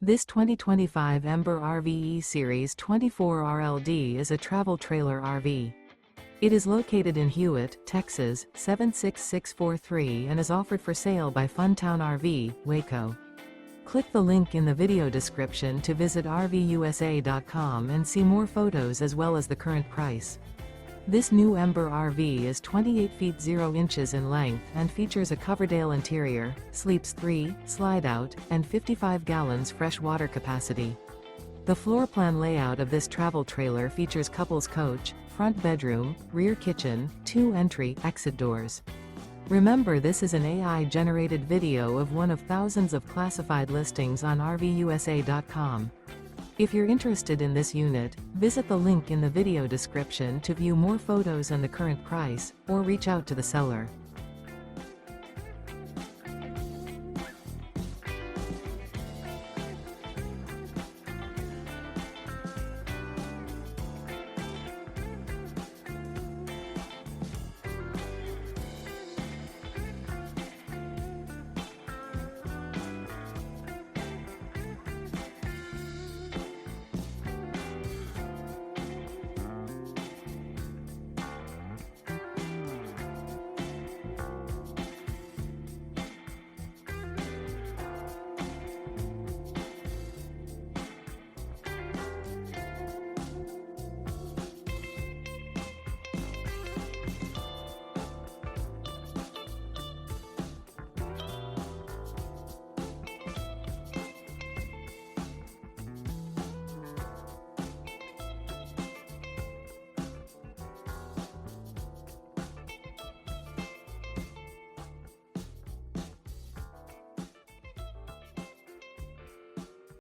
This 2025 Ember RV E-Series 24 RLD is a travel trailer RV. It is located in Hewitt, Texas, 76643 and is offered for sale by Funtown RV, Waco. Click the link in the video description to visit RVUSA.com and see more photos as well as the current price. This new Ember RV is 28 feet 0 inches in length and features a COVERDALE interior, sleeps 3, Slideout, and 55 gallons fresh water capacity. The floor plan layout of this travel trailer features couples coach, front bedroom, rear kitchen, 2 entry/exit doors. Remember, this is an AI-generated video of one of thousands of classified listings on RVUSA.com. If you're interested in this unit, visit the link in the video description to view more photos and the current price, or reach out to the seller.